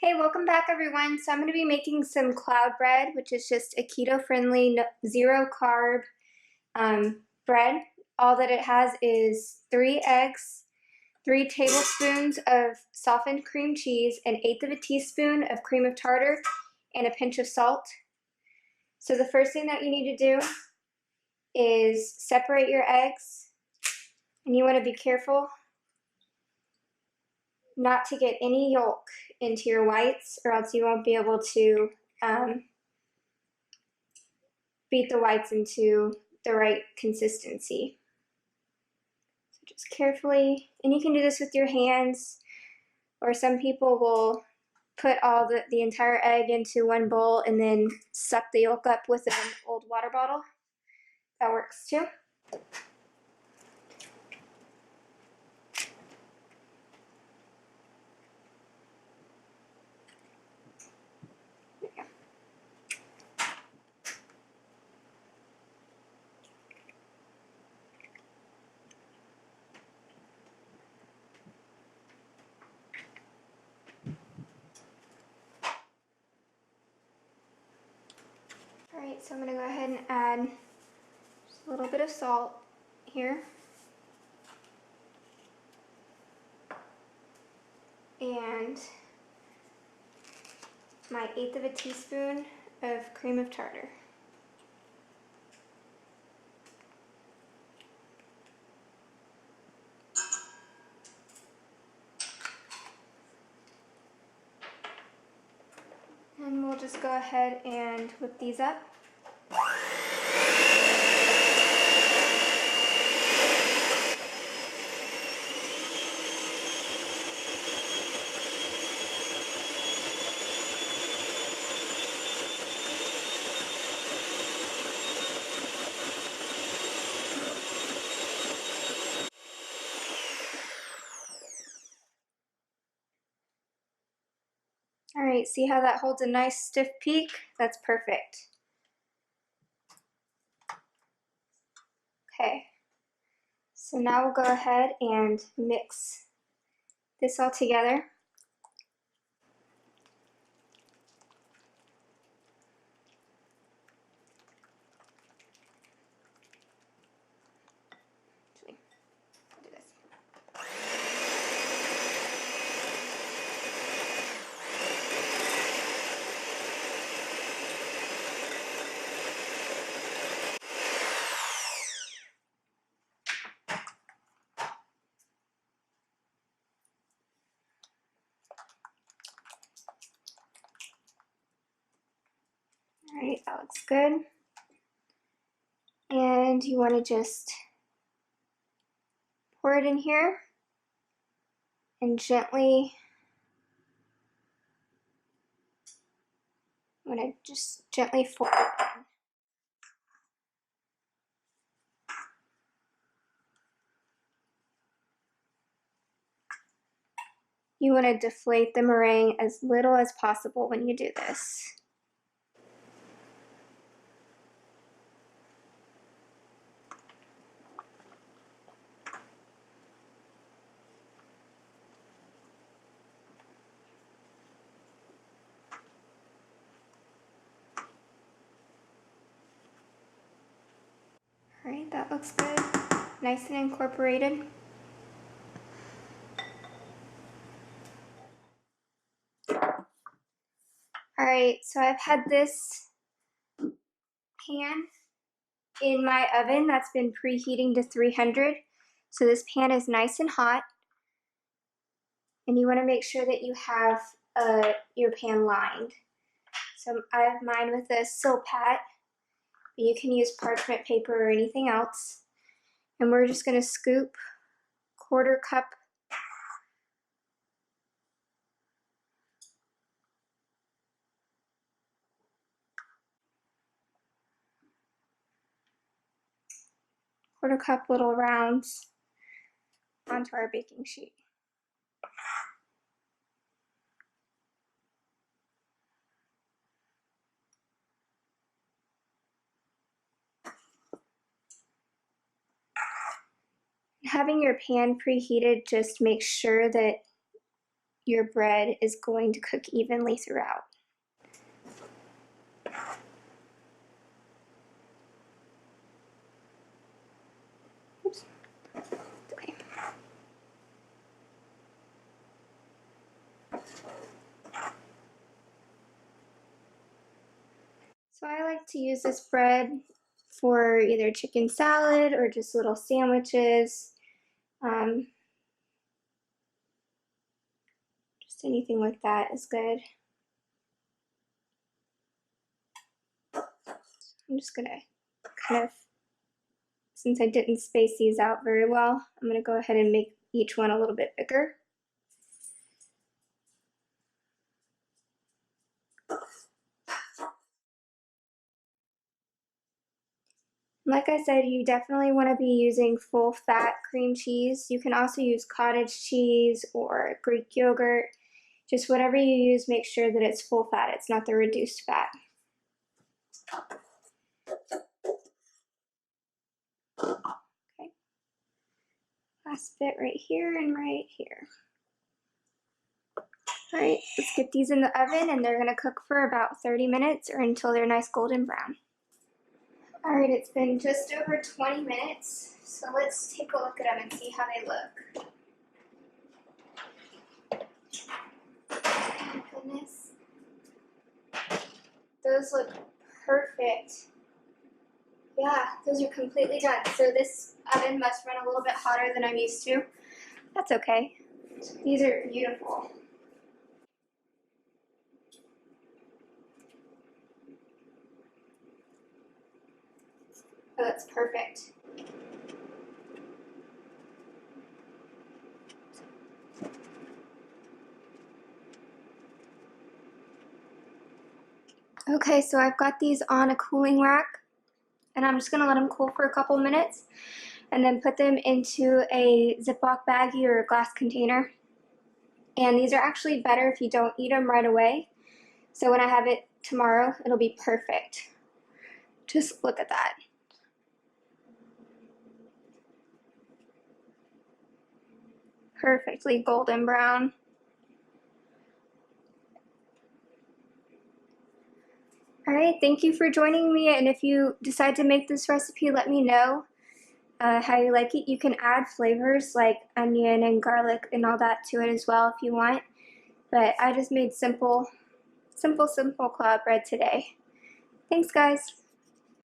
Hey, welcome back everyone. So I'm going to be making some cloud bread, which is just a keto-friendly, zero carb bread. All that it has is 3 eggs, 3 tablespoons of softened cream cheese, an eighth of a teaspoon of cream of tartar, and a pinch of salt. So the first thing that you need to do is separate your eggs, and you want to be careful not to get any yolk into your whites, or else you won't be able to beat the whites into the right consistency. So just carefully, and you can do this with your hands, or some people will put all the entire egg into one bowl and then suck the yolk up with an old water bottle. That works too. Alright, so I'm going to go ahead and add just a little bit of salt here. And my eighth of a teaspoon of cream of tartar. And we'll just go ahead and whip these up. Alright, see how that holds a nice stiff peak? That's perfect. Okay, so now we'll go ahead and mix this all together. Actually, I'll do this. Alright, that looks good. And you want to just pour it in here and gently, I'm going to just gently fold it in. You want to deflate the meringue as little as possible when you do this. Alright, that looks good. Nice and incorporated. Alright, so I've had this pan in my oven that's been preheating to 300. So this pan is nice and hot. And you want to make sure that you have your pan lined. So I have mine with a Silpat. You can use parchment paper or anything else. And we're just going to scoop quarter cup little rounds onto our baking sheet. Having your pan preheated just makes sure that your bread is going to cook evenly throughout. Oops. Okay. So I like to use this bread for either chicken salad or just little sandwiches. Just anything like that is good. I'm just gonna kind of, since I didn't space these out very well, I'm gonna go ahead and make each one a little bit bigger. Like I said, you definitely want to be using full fat cream cheese. You can also use cottage cheese or Greek yogurt. Just whatever you use, make sure that it's full fat. It's not the reduced fat. Okay. Last bit right here and right here. All right, let's get these in the oven, and they're going to cook for about 30 minutes or until they're nice golden brown. All right, it's been just over 20 minutes, so let's take a look at them and see how they look. Oh my goodness. Those look perfect. Yeah, those are completely done. So this oven must run a little bit hotter than I'm used to. That's okay. These are beautiful. Oh, that's perfect. Okay, so I've got these on a cooling rack, and I'm just gonna let them cool for a couple minutes and then put them into a Ziploc baggie or a glass container. And these are actually better if you don't eat them right away. So when I have it tomorrow, it'll be perfect. Just look at that. Perfectly golden brown. All right, thank you for joining me, and if you decide to make this recipe, let me know how you like it. You can add flavors like onion and garlic and all that to it as well if you want, but I just made simple cloud bread today. Thanks, guys.